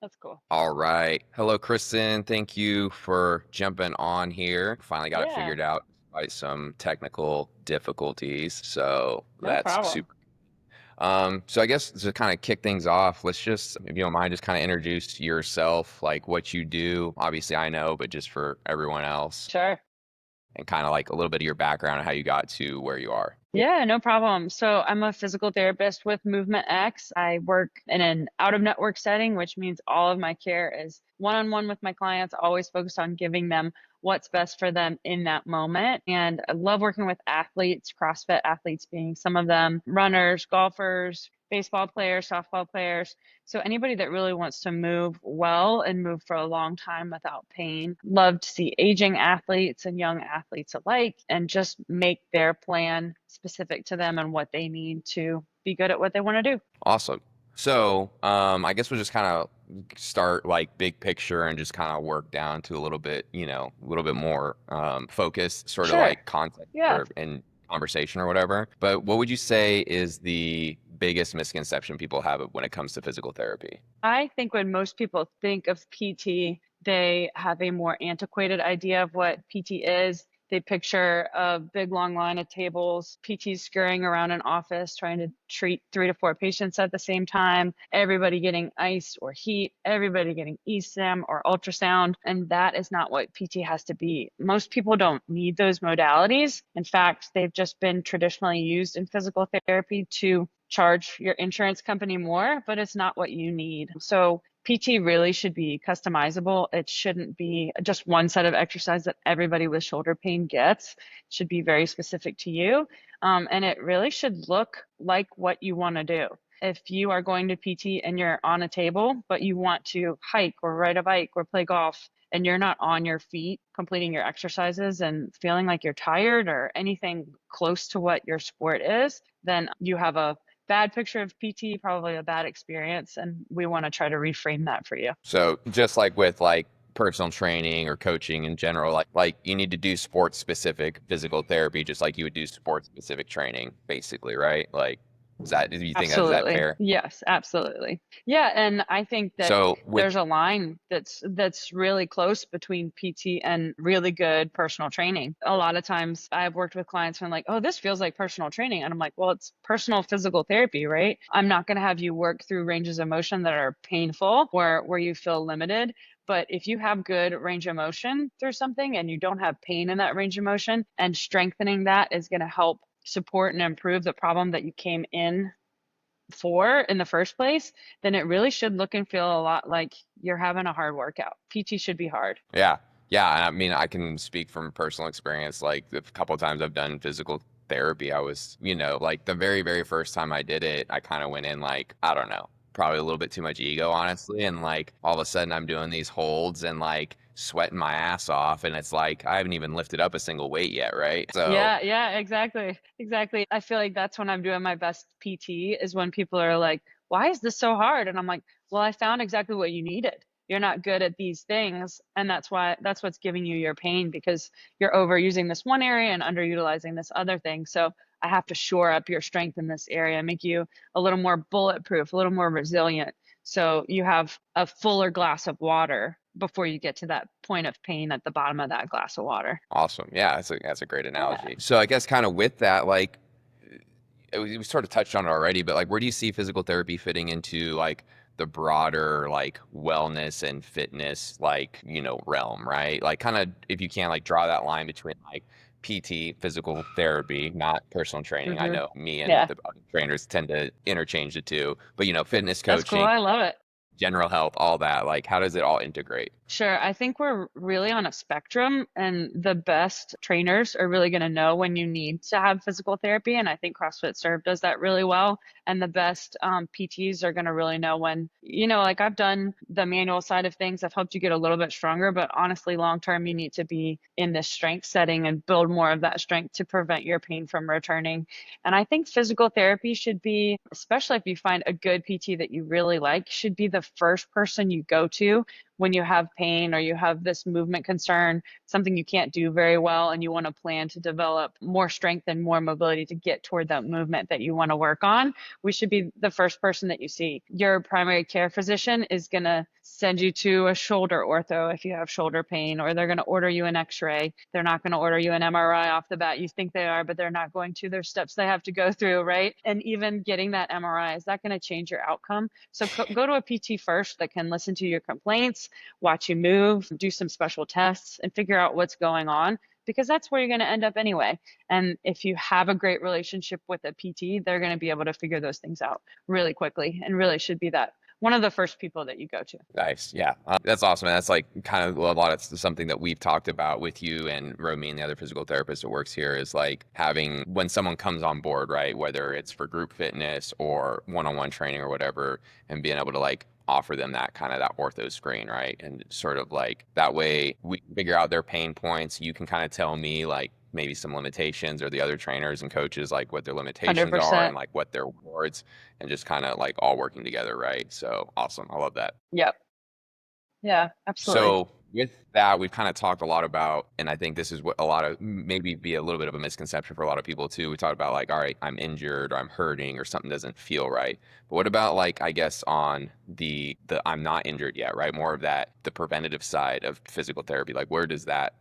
That's cool. All right. Hello, Kristen. Thank you for jumping on here. Finally got it Yeah, figured out despite some technical difficulties. So no that's problem. super. So I guess to kind of kick things off, let's just, if you don't mind, just kind of introduce yourself, like what you do. Obviously, I know, but just for everyone else, Sure. and kind of like a little bit of your background and how you got to where you are. Yeah, no problem. So I'm a physical therapist with MovementX. I work in an out-of-network setting, which means all of my care is one-on-one with my clients, always focused on giving them what's best for them in that moment. And I love working with athletes, CrossFit athletes being some of them, runners, golfers, baseball players, softball players. So anybody that really wants to move well and move for a long time without pain. Love to see aging athletes and young athletes alike and just make their plan specific to them and what they need to be good at what they want to do. Awesome. So, I guess we'll just kind of start like big picture and just kind of work down to a little bit, a little bit more focused, sort of Sure. like context Yeah. or in conversation or whatever. But what would you say is the biggest misconception people have when it comes to physical therapy? I think when most people think of PT, they have a more antiquated idea of what PT is. They picture a big long line of tables, PTs scurrying around an office trying to treat 3 to 4 patients at the same time, everybody getting ice or heat, everybody getting ESIM or ultrasound. And that is not what PT has to be. Most people don't need those modalities. In fact, they've just been traditionally used in physical therapy to charge your insurance company more, but it's not what you need. So PT really should be customizable. It shouldn't be just one set of exercise that everybody with shoulder pain gets. It should be very specific to you. And it really should look like what you want to do. If you are going to PT and you're on a table, but you want to hike or ride a bike or play golf, and you're not on your feet completing your exercises and feeling like you're tired or anything close to what your sport is, then you have a bad picture of PT, probably a bad experience, and we want to try to reframe that for you. So, just like with like personal training or coaching in general, like you need to do sports specific physical therapy just like you would do sports specific training, basically, right? Like, do you think that is that Absolutely. fair? Yes, absolutely. Yeah, and I think that So with there's a line that's really close between PT and really good personal training. A lot of times I've worked with clients and I'm like, "Oh, this feels like personal training." And I'm like, "Well, it's personal physical therapy, right? I'm not going to have you work through ranges of motion that are painful or where you feel limited." But if you have good range of motion through something and you don't have pain in that range of motion, and strengthening that is going to help support and improve the problem that you came in for in the first place, then it really should look and feel a lot like you're having a hard workout. PT should be hard. Yeah. Yeah, and I mean, I can speak from personal experience. Like the couple of times I've done physical therapy, I was, like the very, very first time I did it, I kind of went in like, I don't know, probably a little bit too much ego, honestly. And like all of a sudden I'm doing these holds and like sweating my ass off. And it's like I haven't even lifted up a single weight yet, right? So, Yeah, yeah, exactly. Exactly. I feel like that's when I'm doing my best PT is when people are like, "Why is this so hard?" And I'm like, "Well, I found exactly what you needed. You're not good at these things, and that's what's giving you your pain because you're overusing this one area and underutilizing this other thing. So I have to shore up your strength in this area, make you a little more bulletproof, a little more resilient, so you have a fuller glass of water before you get to that point of pain at the bottom of that glass of water." awesome. Yeah, that's a great Yeah. analogy. So I guess kind of with that, like we sort of touched on it already, but like, where do you see physical therapy fitting into like the broader like wellness and fitness like realm, right? Like, kind of if you can like draw that line between like PT, physical therapy, not personal training. I Hmm. know me and Yeah, the other trainers tend to interchange the two, but fitness that's cool. coaching, I love it. general health, all that. Like, how does it all integrate? Sure. I think we're really on a spectrum, and the best trainers are really going to know when you need to have physical therapy. And I think CrossFit Serve does that really well. And the best PTs are going to really know when, like I've done the manual side of things, I've helped you get a little bit stronger, but honestly, long term, you need to be in this strength setting and build more of that strength to prevent your pain from returning. And I think physical therapy should be, especially if you find a good PT that you really like, should be the first person you go to when you have pain or you have this movement concern, something you can't do very well, and you want to plan to develop more strength and more mobility to get toward that movement that you want to work on, we should be the first person that you see. Your primary care physician is going to send you to a shoulder ortho if you have shoulder pain, or they're going to order you an x-ray. They're not going to order you an MRI off the bat. You think they are, but they're not going to. There's steps they have to go through, right? And even getting that MRI, is that going to change your outcome? So go to a PT first that can listen to your complaints, watch you move, do some special tests, and figure out what's going on, because that's where you're going to end up anyway. And if you have a great relationship with a PT, they're going to be able to figure those things out really quickly, and really should be that one of the first people that you go to. Nice. Yeah. That's awesome. And that's like kind of a lot of something that we've talked about with you and Romy and the other physical therapist that works here, is like having, when someone comes on board, right, whether it's for group fitness or one-on-one training or whatever, and being able to like offer them that kind of that ortho screen, right? And sort of like that way we figure out their pain points. You can kind of tell me like maybe some limitations, or the other trainers and coaches, like what their limitations are 100%. and like what their rewards, and just kind of like all working together, right? So awesome. I love that. Yep. Yeah, absolutely. So with that, we've kind of talked a lot about, and I think this is what a lot of maybe be a little bit of a misconception for a lot of people too. We talked about like, all right, I'm injured or I'm hurting or something doesn't feel right. But what about like, I guess on the I'm not injured yet, right? More of that, the preventative side of physical therapy. Like where does that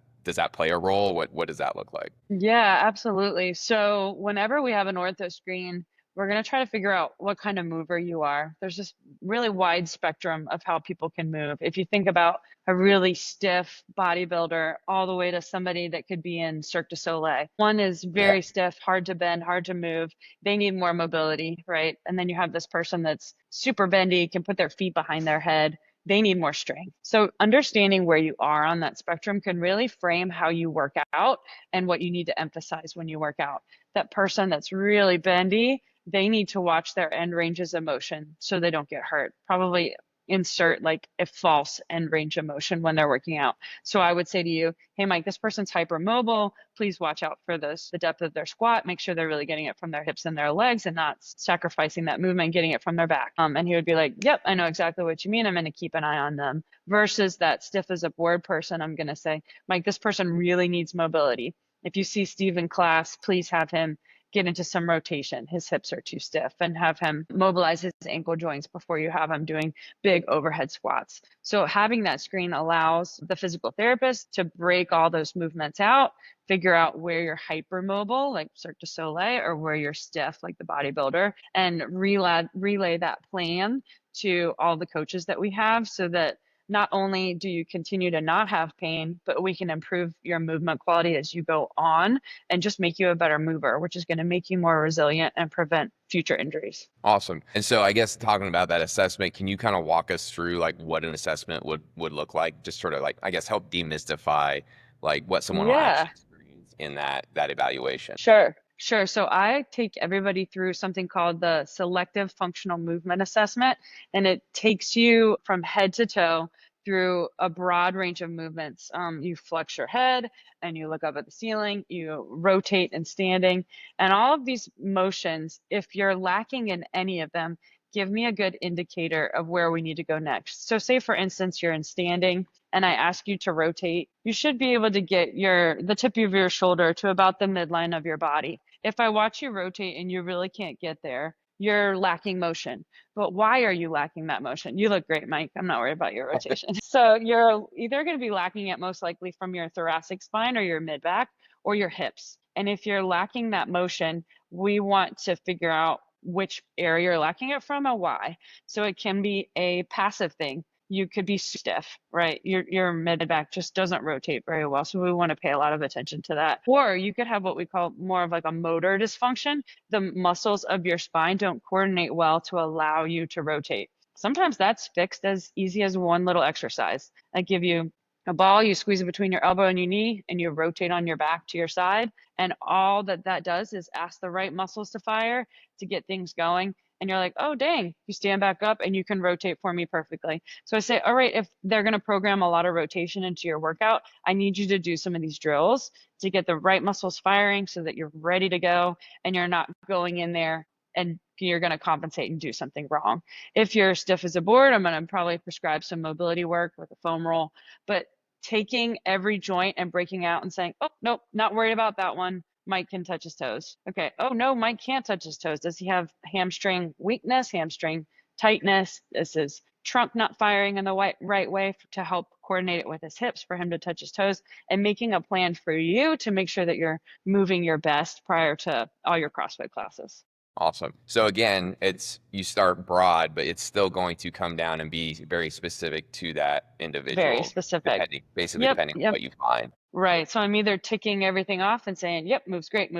play a role? What does that look like? Yeah, absolutely. So whenever we have an ortho screen, we're going to try to figure out what kind of mover you are. There's this really wide spectrum of how people can move. If you think about a really stiff bodybuilder all the way to somebody that could be in Cirque du Soleil, one is Yeah. very stiff, hard to bend, hard to move. They need more mobility, right? And then you have this person that's super bendy, can put their feet behind their head. They need more strength. So understanding where you are on that spectrum can really frame how you work out and what you need to emphasize when you work out. That person that's really bendy, they need to watch their end ranges of motion so they don't get hurt. Probably insert like a false end range of motion when they're working out. So I would say to you, hey, Mike, this person's hypermobile. Please watch out for this, the depth of their squat. Make sure they're really getting it from their hips and their legs and not sacrificing that movement, getting it from their back. And he would be like, yep, I know exactly what you mean. I'm going to keep an eye on them. Versus that stiff as a board person, I'm going to say, Mike, this person really needs mobility. If you see Steve in class, please have him get into some rotation. His hips are too stiff, and have him mobilize his ankle joints before you have him doing big overhead squats. So having that screen allows the physical therapist to break all those movements out, figure out where you're hypermobile, like Cirque du Soleil, or where you're stiff, like the bodybuilder, and relay that plan to all the coaches that we have, so that not only do you continue to not have pain, but we can improve your movement quality as you go on and just make you a better mover, which is going to make you more resilient and prevent future injuries. Awesome. And so I guess talking about that assessment, can you kind of walk us through like what an assessment would look like? Just sort of like, I guess, help demystify like what someone will Yeah. actually experience in that evaluation. Sure, sure. So I take everybody through something called the Selective Functional Movement Assessment, and it takes you from head to toe through a broad range of movements. You flex your head and you look up at the ceiling, you rotate in standing, and all of these motions, if you're lacking in any of them, give me a good indicator of where we need to go next. So say for instance, you're in standing and I ask you to rotate, you should be able to get the tip of your shoulder to about the midline of your body. If I watch you rotate and you really can't get there, you're lacking motion. But why are you lacking that motion? You look great, Mike. I'm not worried about your rotation. So you're either going to be lacking it most likely from your thoracic spine or your mid back or your hips. And if you're lacking that motion, we want to figure out which area you're lacking it from and why. So it can be a passive thing. You could be stiff, right? Your mid back just doesn't rotate very well. So we want to pay a lot of attention to that. Or you could have what we call more of like a motor dysfunction. The muscles of your spine don't coordinate well to allow you to rotate. Sometimes that's fixed as easy as one little exercise. I give you a ball, you squeeze it between your elbow and your knee, and you rotate on your back to your side. And all that does is ask the right muscles to fire to get things going. And you're like, oh, dang, you stand back up and you can rotate for me perfectly. So I say, all right, if they're going to program a lot of rotation into your workout, I need you to do some of these drills to get the right muscles firing so that you're ready to go and you're not going in there and you're going to compensate and do something wrong. If you're stiff as a board, I'm going to probably prescribe some mobility work with a foam roll. But taking every joint and breaking out and saying, oh, nope, not worried about that one. Mike can touch his toes. Okay. Oh, no, Mike can't touch his toes. Does he have hamstring weakness, hamstring tightness? This is trunk not firing in the right way to help coordinate it with his hips for him to touch his toes, and making a plan for you to make sure that you're moving your best prior to all your CrossFit classes. Awesome. So again, it's you start broad, but it's still going to come down and be very specific to that Very individual, specific. basically Yep, depending on yep. what you find. Right. So I'm either ticking everything off and saying, yep, moves great,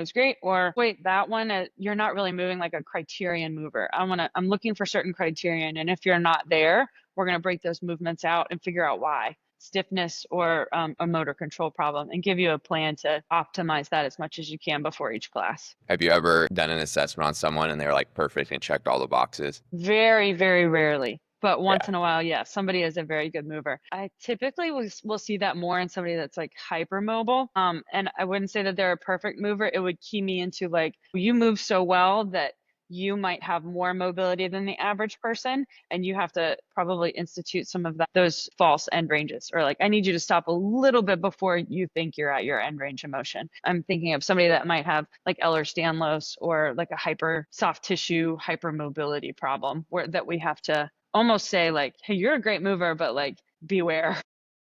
or wait, that one, you're not really moving like a criterion mover. I'm looking for certain criterion. And if you're not there, we're going to break those movements out and figure out why. Stiffness or a motor control problem, and give you a plan to optimize that as much as you can before each class. Have you ever done an assessment on someone and they were like perfect and checked all the boxes? Very, very rarely. But once Yeah. in a while, yeah, somebody is a very good mover. I typically will see that more in somebody that's like hypermobile. And I wouldn't say that they're a perfect mover. It would key me into like, you move so well that you might have more mobility than the average person, and you have to probably institute some of those false end ranges, or like, I need you to stop a little bit before you think you're at your end range of motion. I'm thinking of somebody that might have like Ehlers-Danlos, or like a hyper soft tissue hypermobility problem, where that we have to almost say like, hey, you're a great mover, but like, beware.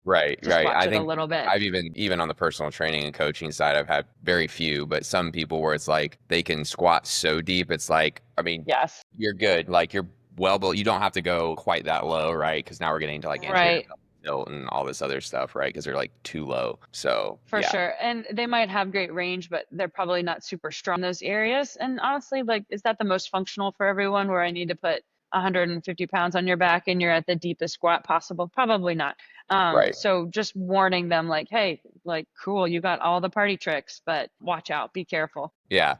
Right, Just right. watch I it a think little bit. I've even on the personal training and coaching side, I've had very few, but some people where it's like they can squat so deep, it's like, I mean, Yes. you're good. Like you're well, but you don't have to go quite that low, right? Because now we're getting into like anterior Right. tilt and all this other stuff, right? Because they're like too low. So For yeah, sure. And they might have great range, but they're probably not super strong in those areas. And honestly, like, is that the most functional for everyone, where I need to put 150 pounds on your back and you're at the deepest squat possible? Probably not. right. So just warning them like, hey, like, cool, you got all the party tricks, but watch out, be careful. Yeah.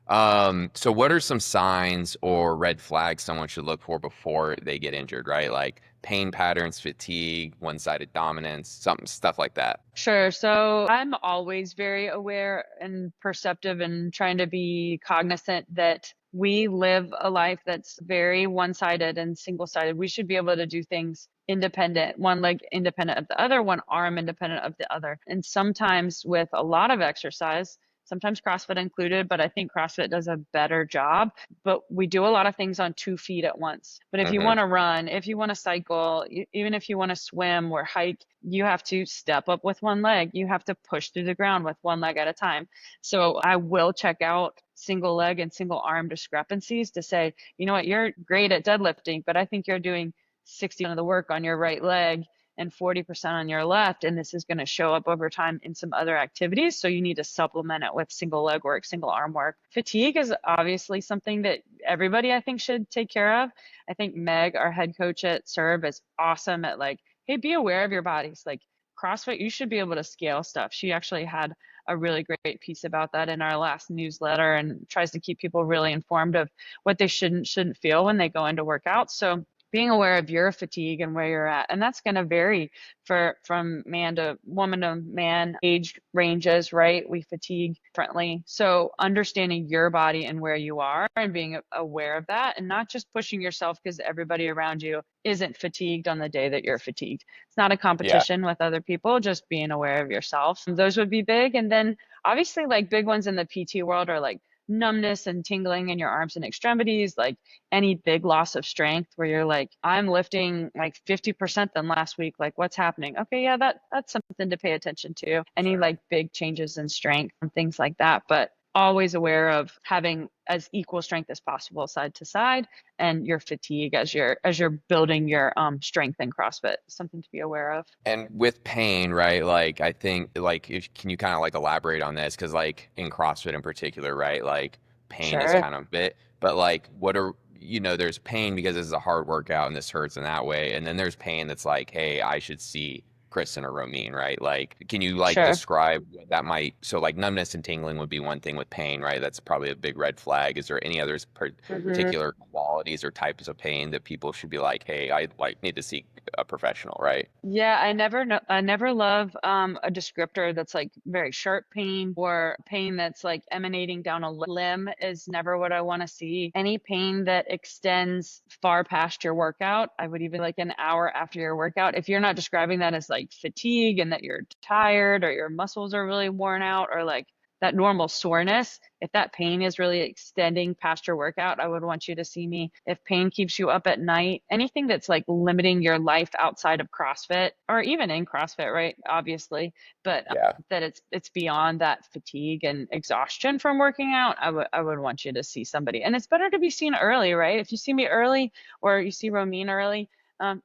So what are some signs or red flags someone should look for before they get injured, right? Like pain patterns, fatigue, one-sided dominance, something stuff like that. Sure. So I'm always very aware and perceptive and trying to be cognizant that we live a life that's very one-sided and single-sided. We should be able to do things independent, one leg independent of the other, one arm independent of the other. And sometimes with a lot of exercise, sometimes CrossFit included, but I think CrossFit does a better job. But we do a lot of things on 2 feet at once. But if you Mm-hmm. want to run, if you want to cycle, even if you want to swim or hike, you have to step up with one leg. You have to push through the ground with one leg at a time. So I will check out single leg and single arm discrepancies to say, you know what, you're great at deadlifting, but I think you're doing 60% of the work on your right leg and 40% on your left. And this is going to show up over time in some other activities. So you need to supplement it with single leg work, single arm work. Fatigue is obviously something that everybody, I think, should take care of. I think Meg, our head coach at Serb, is awesome at like, hey, be aware of your bodies. Like CrossFit, you should be able to scale stuff. She actually had a really great piece about that in our last newsletter, and tries to keep people really informed of what they shouldn't feel when they go into workouts. So being aware of your fatigue and where you're at, and that's going to vary from man to woman to man, age ranges, right? We fatigue differently. So understanding your body and where you are, and being aware of that, and not just pushing yourself because everybody around you isn't fatigued on the day that you're fatigued. It's not a Yeah. competition with other people, just being aware of yourself. Those would be big. And then obviously like big ones in the PT world are like numbness and tingling in your arms and extremities, like any big loss of strength where you're like, I'm lifting like 50% than last week, like what's happening? Okay, yeah, that's something to pay attention to. Any Sure. like big changes in strength and things like that, but always aware of having as equal strength as possible side to side, and your fatigue as you're building your strength in CrossFit, something to be aware of. And with pain, right? Like I think like if can you kind of like elaborate on this? Because like in CrossFit in particular, right? Like pain is Sure. kind of bit, but like what are there's pain because this is a hard workout and this hurts in that way. And then there's pain that's like, hey, I should see Kristen or Romine, right? Like, can you like Sure. describe what that might, so like numbness and tingling would be one thing with pain, right? That's probably a big red flag. Is there any others Mhm. particular qualities or types of pain that people should be like, hey, I like need to seek a professional, right? Yeah, I never know, I never love a descriptor that's like very sharp pain or pain that's like emanating down a limb is never what I want to see. Any pain that extends far past your workout, I would even like an hour after your workout. If you're not describing that as like fatigue and that you're tired or your muscles are really worn out or like that normal soreness, if that pain is really extending past your workout, I would want you to see me. If pain keeps you up at night, anything that's like limiting your life outside of CrossFit or even in CrossFit, right? Obviously, but Yeah. that it's beyond that fatigue and exhaustion from working out, I would want you to see somebody. And it's better to be seen early, right? If you see me early or you see Romine early,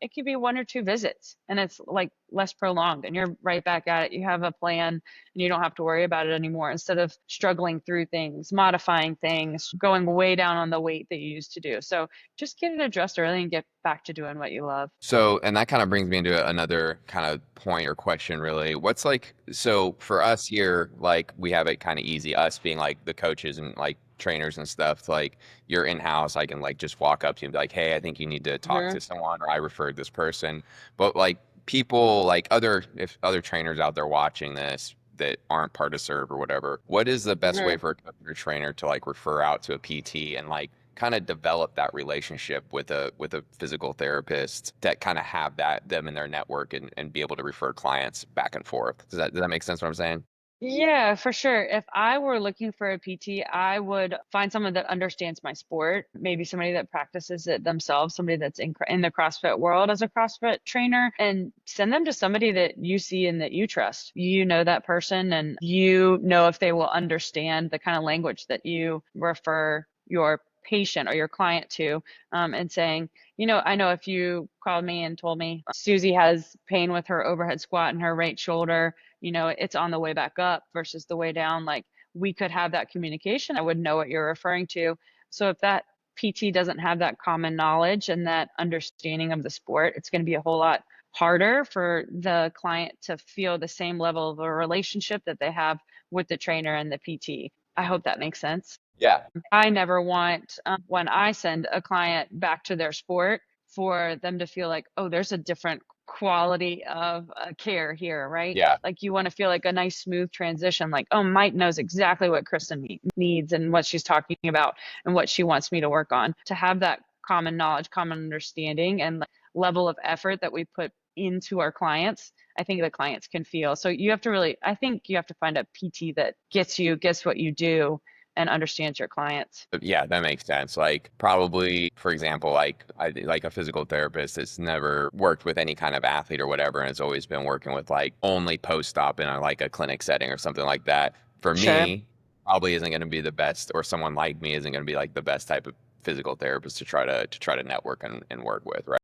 it could be 1 or 2 visits and it's like less prolonged and you're right back at it. You have a plan and you don't have to worry about it anymore instead of struggling through things, modifying things, going way down on the weight that you used to do. So just get it addressed early and get back to doing what you love. So, and that kind of brings me into another kind of point or question, really. What's like, so for us here, like we have it kind of easy, us being like the coaches and like trainers and stuff. Like you're in house, I can like just walk up to you and be like, hey, I think you need to talk Hmm. to someone, or I referred this person. But like people, like other, if other trainers out there watching this that aren't part of Serve or whatever, what is the best way Hmm. for a coach or trainer to like refer out to a PT and like kind of develop that relationship with a physical therapist that kind of have that them in their network and be able to refer clients back and forth. Does that make sense what I'm saying? Yeah, for sure. If I were looking for a PT, I would find someone that understands my sport, maybe somebody that practices it themselves, somebody that's in the CrossFit world as a CrossFit trainer, and send them to somebody that you see and that you trust. You know that person, and you know if they will understand the kind of language that you refer your patient or your client to, and saying, I know if you called me and told me Susie has pain with her overhead squat and her right shoulder, it's on the way back up versus the way down. Like we could have that communication. I would know what you're referring to. So if that PT doesn't have that common knowledge and that understanding of the sport, it's going to be a whole lot harder for the client to feel the same level of a relationship that they have with the trainer and the PT. I hope that makes sense. Yeah. I never want, when I send a client back to their sport, for them to feel like, oh, there's a different quality of care here, right? Yeah. Like you want to feel like a nice, smooth transition. Like, oh, Mike knows exactly what Kristen needs and what she's talking about and what she wants me to work on. To have that common knowledge, common understanding, and like, level of effort that we put into our clients, I think the clients can feel. So you have to really, I think you have to find a PT that gets what you do and understands your clients. Yeah, that makes sense. Like probably, for example, like like a physical therapist that's never worked with any kind of athlete or whatever, and has always been working with like only post-op in like a clinic setting or something like that. For Sure, me, probably isn't going to be the best, or someone like me isn't going to be like the best type of physical therapist to try to network and work with, right?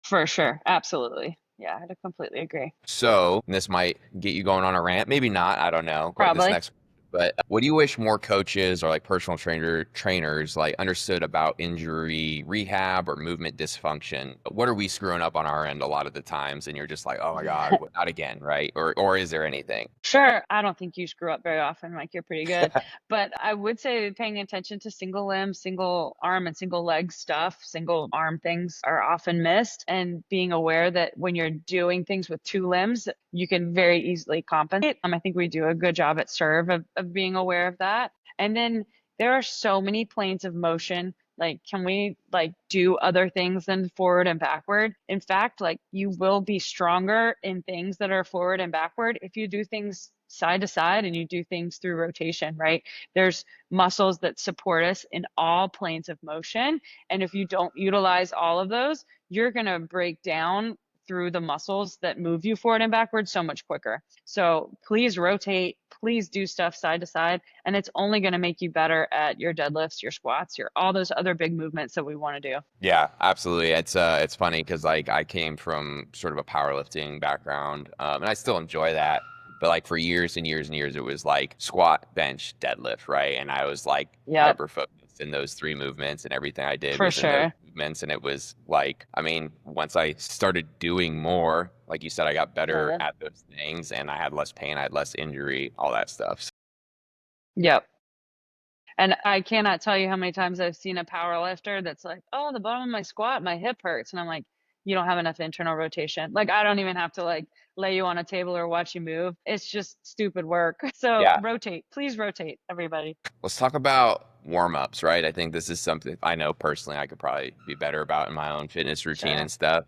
for sure. Absolutely. Yeah, I completely agree. So this might get you going on a rant, maybe not. I don't know. This Probably. next, but what do you wish more coaches or like personal trainers like understood about injury rehab or movement dysfunction? What are we screwing up on our end a lot of the times, and you're just like, oh my God, not again, right? Or is there anything? Sure. I don't think you screw up very often, like you're pretty good. But I would say paying attention to single limb, single arm, and single leg stuff, single arm things are often missed. And being aware that when you're doing things with 2 limbs, you can very easily compensate. I think we do a good job at Serve of being aware of that. And then there are so many planes of motion. Like, can we like do other things than forward and backward? In fact, like you will be stronger in things that are forward and backward if you do things side to side and you do things through rotation, right? There's muscles that support us in all planes of motion. And if you don't utilize all of those, you're going to break down through the muscles that move you forward and backward so much quicker. So please rotate, please do stuff side to side, and it's only going to make you better at your deadlifts, your squats, your all those other big movements that we want to do. Yeah, absolutely. It's funny because like I came from sort of a powerlifting background, and I still enjoy that. But like for years and years and years, it was like squat, bench, deadlift, right? And I was like Yep. hyper focused in those three movements, and everything I did For was in those sure. movements. And it was like, I mean, once I started doing more, like you said, I got better Yeah. at those things, and I had less pain, I had less injury, all that stuff. Yep. And I cannot tell you how many times I've seen a power lifter that's like, oh, the bottom of my squat, my hip hurts. And I'm like, you don't have enough internal rotation. Like, I don't even have to like lay you on a table or watch you move. It's just stupid work. So Yeah. rotate, please rotate, everybody. Let's talk about warm-ups, right? I think this is something I know personally I could probably be better about in my own fitness routine and Sure, stuff.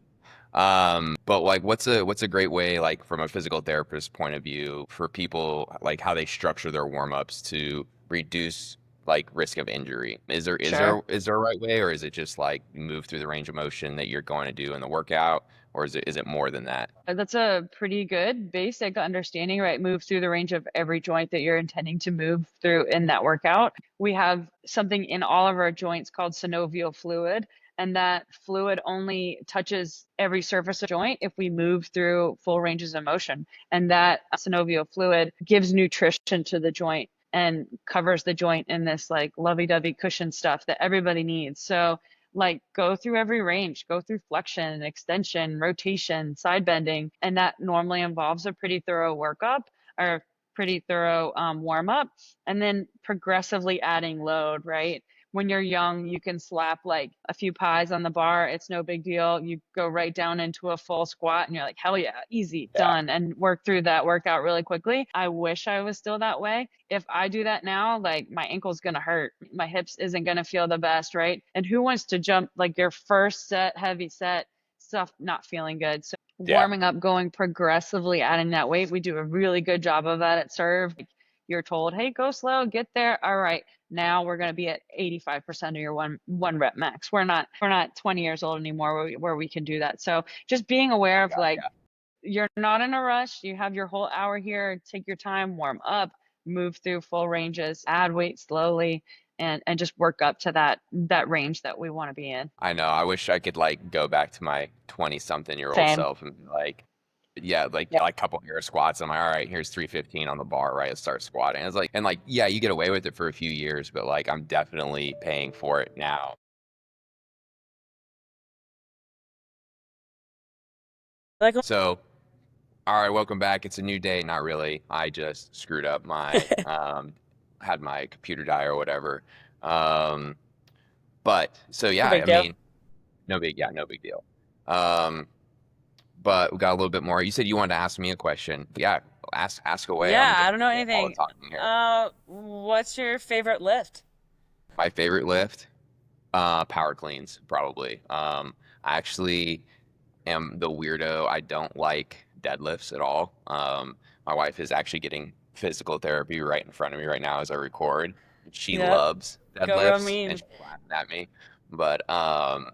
But like what's a great way, like from a physical therapist point of view, for people like how they structure their warm-ups to reduce like risk of injury? sure. Is there a right way, or is it just like move through the range of motion that you're going to do in the workout, or is it more than that? That's a pretty good basic understanding, right? Move through the range of every joint that you're intending to move through in that workout. We have something in all of our joints called synovial fluid, and that fluid only touches every surface of joint if we move through full ranges of motion. And that synovial fluid gives nutrition to the joint and covers the joint in this like lovey-dovey cushion stuff that everybody needs. So like go through every range, go through flexion, extension, rotation, side bending, and that normally involves a pretty thorough workup or pretty thorough warm up, and then progressively adding load, right? When you're young, you can slap like a few pies on the bar. It's no big deal. You go right down into a full squat and you're like, hell yeah, easy, Yeah. done, and work through that workout really quickly. I wish I was still that way. If I do that now, like my ankle's gonna hurt, my hips isn't gonna feel the best, right? And who wants to jump like your first set, heavy set, stuff not feeling good? So Yeah. warming up, going progressively adding that weight. We do a really good job of that at Serve. Like, you're told, hey, go slow, get there. All right. Now we're going to be at 85% of your one rep max. We're not 20 years old anymore where we can do that. So just being aware Oh of God, like yeah. you're not in a rush. You have your whole hour here. Take your time, warm up, move through full ranges, add weight slowly, and just work up to that range that we want to be in. I know. I wish I could like go back to my 20 something year old Same. self and be like, yeah, Yep. like a couple air squats. I'm like, all right, here's 315 on the bar, right? Let's start squatting. It's like, and like, yeah, you get away with it for a few years, but like, I'm definitely paying for it now. Like, So, all right, welcome back. It's a new day. Not really. I just screwed up my, had my computer die or whatever. Um, but so no yeah, big I deal. mean, no big deal. Um, but we got a little bit more. You said you wanted to ask me a question. Yeah, ask away. I'm Yeah, just I don't know all the anything. talking here. What's your favorite lift? My favorite lift, power cleans, probably. I actually am the weirdo. I don't like deadlifts at all. My wife is actually getting physical therapy right in front of me right now as I record. She Yep. loves Go real deadlifts and mean. she's laughing at me. But I'm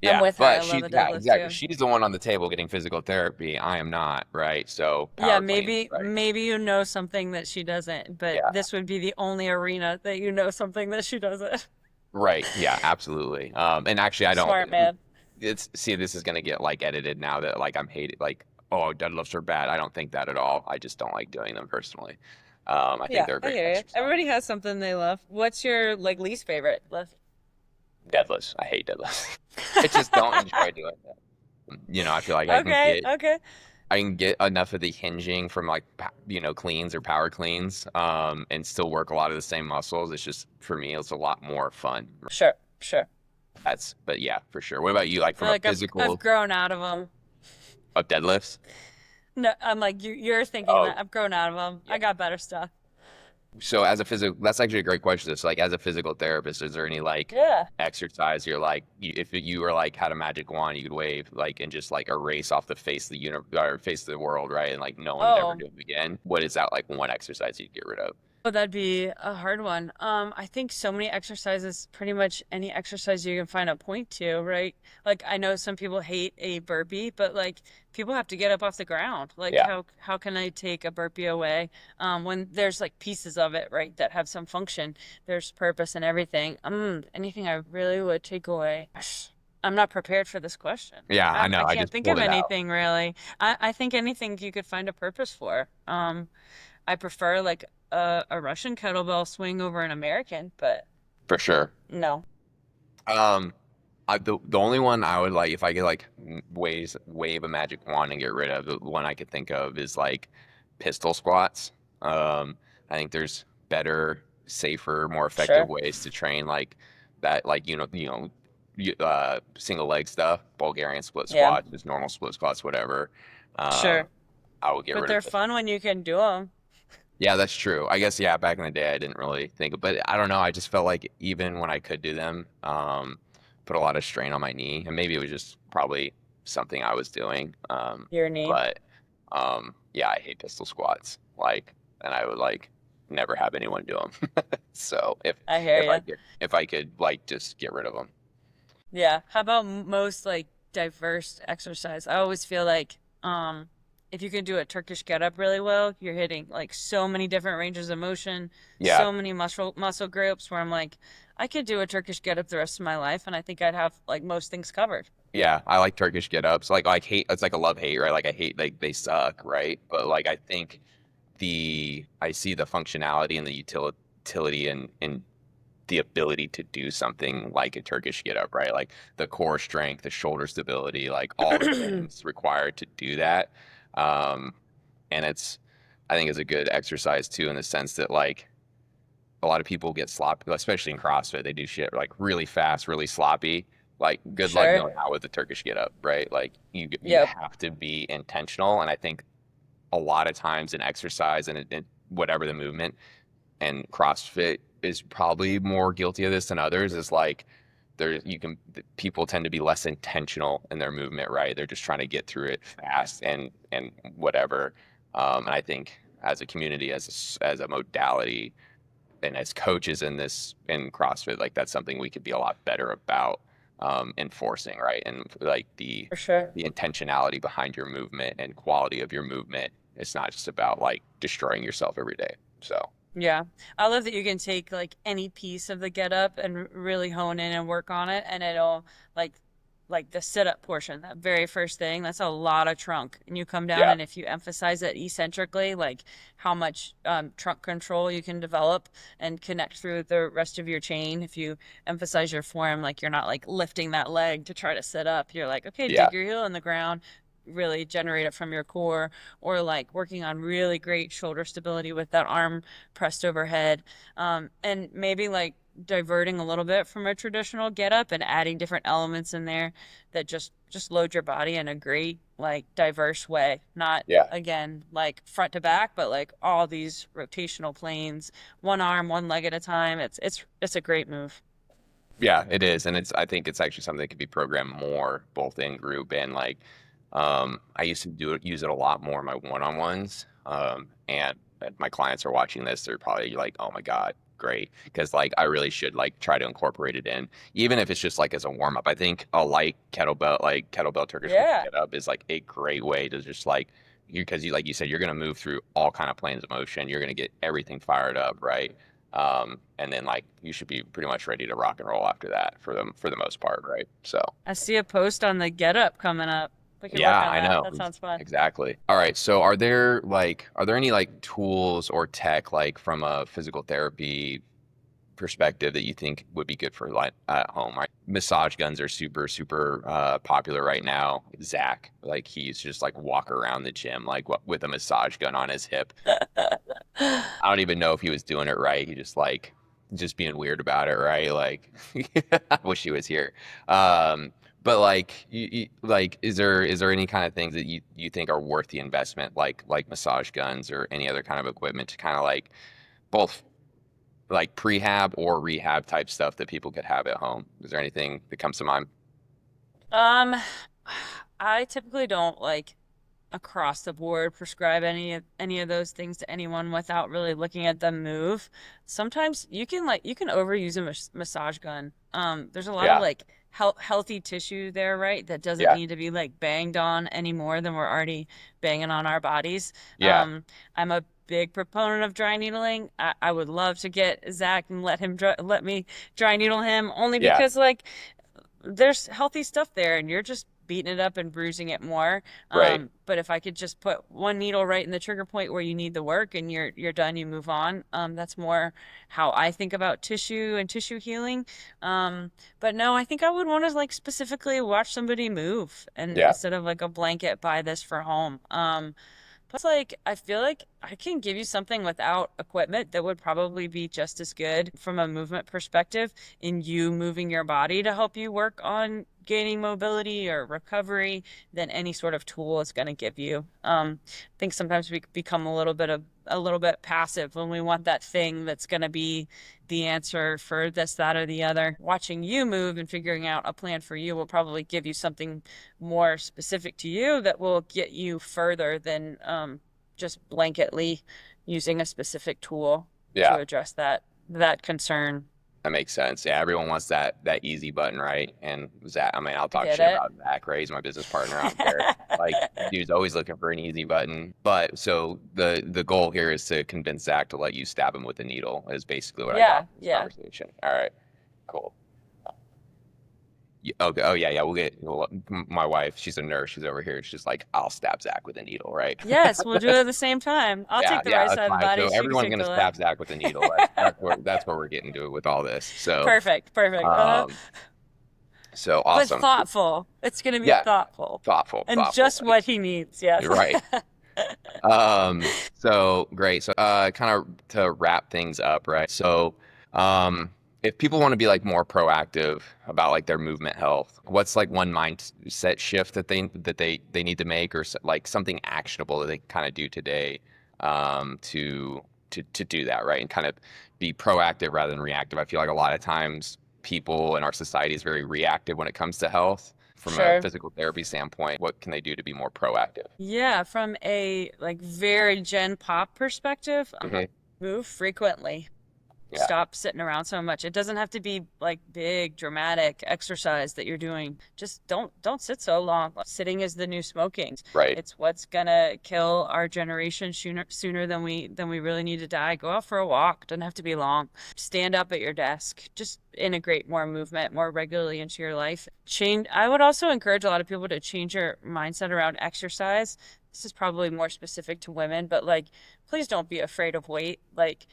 yeah, with her. I but love she's a yeah, deadlift exactly. too. She's the one on the table getting physical therapy. I am not, right? So Yeah, power cleans, maybe right? maybe you know something that she doesn't, but Yeah, this would be the only arena that you know something that she doesn't. right. Yeah, absolutely. And actually, I don't. Smart man. It's see, this is gonna get like edited now that like I'm hated. Like, oh, deadlifts are bad. I don't think that at all. I just don't like doing them personally. I think Yeah, they're a I great hear you. exercise. Everybody has something they love. What's your like least favorite lift? Deadlifts, I hate deadlifts. I just don't enjoy doing them. I feel like Okay, okay. I can get enough of the hinging from like cleans or power cleans, and still work a lot of the same muscles. It's just for me, it's a lot more fun. Sure, sure. But yeah, for sure. What about you? Like I from feel a like I've physical grown out of them. of deadlifts? No, I'm like you're thinking Oh that I've grown out of them. yeah. I got better stuff. So as a physical, that's actually a great question. So like as a physical therapist, is there any like Yeah. exercise you're like, if you were like had a magic wand, you could wave like and just like erase off the face of the universe or face of the world, right? And like no one would ever Oh, do it again. What is that like one exercise you'd get rid of? oh, that'd be a hard one. I think so many exercises, pretty much any exercise you can find a point to, right? Like I know some people hate a burpee, but like people have to get up off the ground. Like Yeah. how can I take a burpee away? When there's like pieces of it, right, that have some function, there's purpose and everything. Anything I really would take away. Gosh, I'm not prepared for this question. Yeah, I know. I I can't just think pulled of it out. anything really. I think anything you could find a purpose for. I prefer like a Russian kettlebell swing over an American, but for sure. No. Um, the only one I would like if I could like wave a magic wand and get rid of, the one I could think of is like pistol squats. I think there's better, safer, more effective Sure. ways to train like that, like single leg stuff, Bulgarian split Yeah. squats, just normal split squats, whatever. Um, Sure. I would get But rid of they're pistol. fun when you can do them. Yeah, that's true. I guess yeah, back in the day I didn't really think, but I don't know. I just felt like even when I could do them, put a lot of strain on my knee, and maybe it was just probably something I was doing. Your knee. But yeah, I hate pistol squats. Like, and I would like never have anyone do them. So I hear you. if I could like just get rid of them. Yeah. How about most like diverse exercise? I always feel like if you can do a Turkish get up really well, you're hitting like so many different ranges of motion, Yeah, so many muscle groups where I'm like, I could do a Turkish get up the rest of my life and I think I'd have like most things covered. yeah, I like Turkish get ups. Like hate it's like a love hate, right? Like I hate like they suck, right? But like I think I see the functionality and the utility and the ability to do something like a Turkish get up, right? Like the core strength, the shoulder stability, like all the things required to do that. Um, and I think it's a good exercise too, in the sense that like a lot of people get sloppy, especially in CrossFit. They do shit like really fast, really sloppy. Like good luck Sure. knowing how with the Turkish get up, right? Like you Yep. have to be intentional, and I think a lot of times in exercise and whatever the movement and CrossFit is probably more guilty of this than others. Is like people tend to be less intentional in their movement, right? They're just trying to get through it fast and whatever. And I think as a community, as a modality, and as coaches in CrossFit, like that's something we could be a lot better about enforcing, right? And like For sure. the intentionality behind your movement and quality of your movement. It's not just about like destroying yourself every day. So Yeah. I love that you can take like any piece of the get up and really hone in and work on it and it'll like the sit up portion, that very first thing, that's a lot of trunk. And you come down yeah, and if you emphasize it eccentrically, like how much trunk control you can develop and connect through the rest of your chain. If you emphasize your form, like you're not like lifting that leg to try to sit up. You're like, okay, yeah, dig your heel in the ground, really generate it from your core, or like working on really great shoulder stability with that arm pressed overhead, and maybe like diverting a little bit from a traditional get up and adding different elements in there that just load your body in a great like diverse way, not yeah. again like front to back but like all these rotational planes, one arm one leg at a time. It's a great move. Yeah, it is, and I think it's actually something that could be programmed more, both in group and like, I used to use it a lot more in my one-on-ones, and my clients are watching this. They're probably like, "Oh my God, great!" Because like I really should like try to incorporate it in, even if it's just like as a warm up. I think a light kettlebell, like kettlebell Turkish Yeah. get up, is like a great way to just like because you like you said, you're gonna move through all kind of planes of motion. You're gonna get everything fired up, right? And then like you should be pretty much ready to rock and roll after that for the most part, right? So I see a post on the get up coming up. We could yeah, work on I that. know That sounds fun. exactly. All right, so are there any like tools or tech like from a physical therapy perspective that you think would be good for like at home? Right, massage guns are super popular right now. Zach, like he's just like walk around the gym like with a massage gun on his hip. I don't even know if he was doing it right. He just like just being weird about it, right? Like, I wish he was here. But like, like, is there any kind of things that you think are worth the investment, like massage guns or any other kind of equipment to kind of like both like prehab or rehab type stuff that people could have at home? Is there anything that comes to mind? um I typically don't like across the board prescribe any of those things to anyone without really looking at them move. Sometimes you can overuse a massage gun. There's a lot of Yeah, like healthy tissue there, right? That doesn't yeah, need to be like banged on any more than we're already banging on our bodies. yeah, I'm a big proponent of dry needling. I would love to get Zach and let me dry needle him only yeah, because like there's healthy stuff there and you're just beating it up and bruising it more. Right. But if I could just put one needle right in the trigger point where you need the work and you're done, you move on. That's more how I think about tissue and tissue healing. But no, I think I would want to like specifically watch somebody move and Yeah. instead of like a blanket, buy this for home. Plus, like, I feel like I can give you something without equipment that would probably be just as good from a movement perspective in you moving your body to help you work on gaining mobility or recovery than any sort of tool is going to give you. I think sometimes we become a little bit passive when we want that thing that's going to be the answer for this, that, or the other. Watching you move and figuring out a plan for you will probably give you something more specific to you that will get you further than just blanketly using a specific tool to Yeah. address that concern. That makes sense. Yeah, everyone wants that easy button, right? And Zach, I mean, I'll I talk get shit it. about Zach, right? He's my business partner. I don't care. Like, dude's always looking for an easy button. But so the goal here is to convince Zach to let you stab him with a needle. Is basically what I got Yeah, from this yeah. conversation. All right, cool. Okay. Oh yeah, yeah. My wife. She's a nurse. She's over here. She's like, I'll stab Zach with a needle, right? Yes, we'll do it at the same time. I'll Yeah, take the yeah. right That's side of the fine. body. So She can everyone's take gonna the stab left. Zach with a needle. That's where we're getting to it with all this. So, Perfect, perfect. um, so But awesome. thoughtful. It's going to be Yeah, thoughtful and thoughtful. just what he needs. Yes. Right. So great. So, kind of to wrap things up, right? So, um, if people want to be like more proactive about like their movement health, what's like one mindset shift that they need to make, or like something actionable that they kind of do today, to do that, right? And kind of be proactive rather than reactive. I feel like a lot of times people in our society is very reactive when it comes to health. From a Sure. physical therapy standpoint, what can they do to be more proactive? Yeah, from a like very Gen Pop perspective, Hmm. move frequently. Yeah, Stop sitting around so much. It doesn't have to be like big dramatic exercise that you're doing. Just don't sit so long. Sitting is the new smoking. right. It's what's gonna kill our generation sooner than we really need to die. Go out for a walk. Doesn't have to be long. Stand up at your desk. Just integrate more movement more regularly into your life. Change. I would also encourage a lot of people to change your mindset around exercise. This is probably more specific to women, but like, please don't be afraid of weight. Like,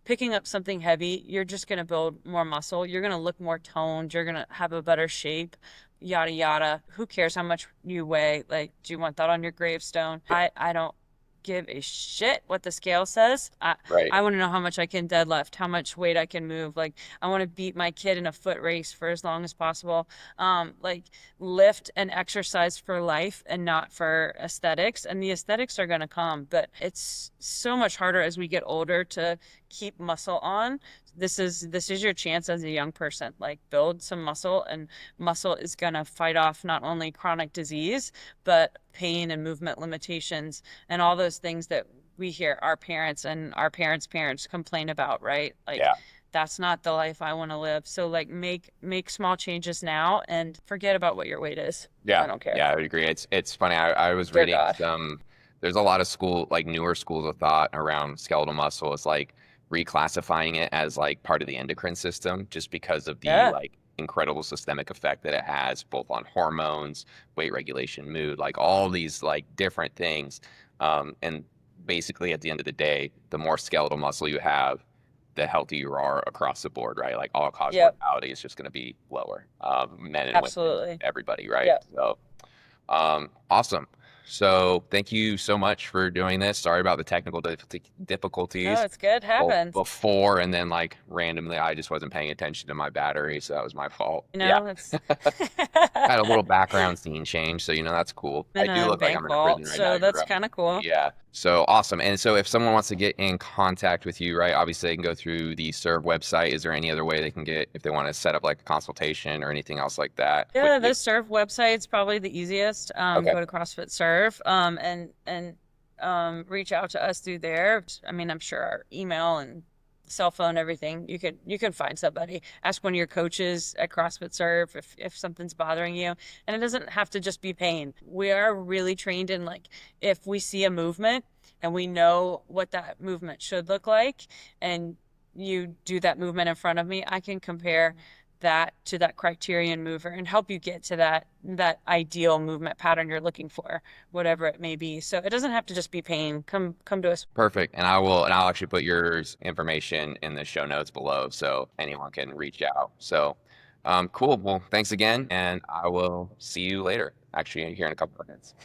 picking up something heavy, you're just going to build more muscle. You're going to look more toned. You're going to have a better shape, yada, yada. Who cares how much you weigh? Like, do you want that on your gravestone? I don't give a shit what the scale says. Right. I want to know how much I can deadlift, how much weight I can move. Like, I want to beat my kid in a foot race for as long as possible. Like, lift and exercise for life and not for aesthetics. And the aesthetics are going to come, but it's so much harder as we get older to keep muscle on. This is your chance as a young person. Like, build some muscle, and muscle is going to fight off not only chronic disease, but pain and movement limitations and all those things that we hear our parents and our parents' complain about, right? Like, Yeah. that's not the life I want to live. So like, make small changes now and forget about what your weight is. Yeah. I don't care. Yeah, I would agree. It's funny. I was Dear reading God. some, there's a lot of like newer schools of thought around skeletal muscle. It's like reclassifying it as like part of the endocrine system just because of the Yeah. like incredible systemic effect that it has both on hormones, weight regulation, mood, like all these like different things. And basically at the end of the day, the more skeletal muscle you have, the healthier you are across the board, right? Like all cause Yep. mortality is just going to be lower, men and women, Absolutely. everybody, right? Yep. So, awesome. So thank you so much for doing this. Sorry about the technical No, difficulties it's good. both Happens. before and then like randomly I just wasn't paying attention to my battery, so that was my fault. You Yeah. know, it's Had a little background scene change, so that's cool. I in do a look like I'm bank in a prison vault, right now. so You're that's right. kind of cool. Yeah. So awesome. And so if someone wants to get in contact with you, right, obviously they can go through the Serve website. Is there any other way they can get if they want to set up like a consultation or anything else like that with Yeah, you? the Serve website's probably the easiest. Okay. Go to CrossFit Serve, and reach out to us through there. I mean, I'm sure our email and cell phone, everything. You can find somebody. Ask one of your coaches at CrossFit Serve if something's bothering you, and it doesn't have to just be pain. We are really trained in like, if we see a movement and we know what that movement should look like, and you do that movement in front of me, I can compare that to that criterion mover and help you get to that ideal movement pattern you're looking for, whatever it may be. So it doesn't have to just be pain. Come to us. Perfect. And I'll actually put your information in the show notes below so anyone can reach out. So cool. Well, thanks again, and I will see you later. Actually, here in a couple of minutes.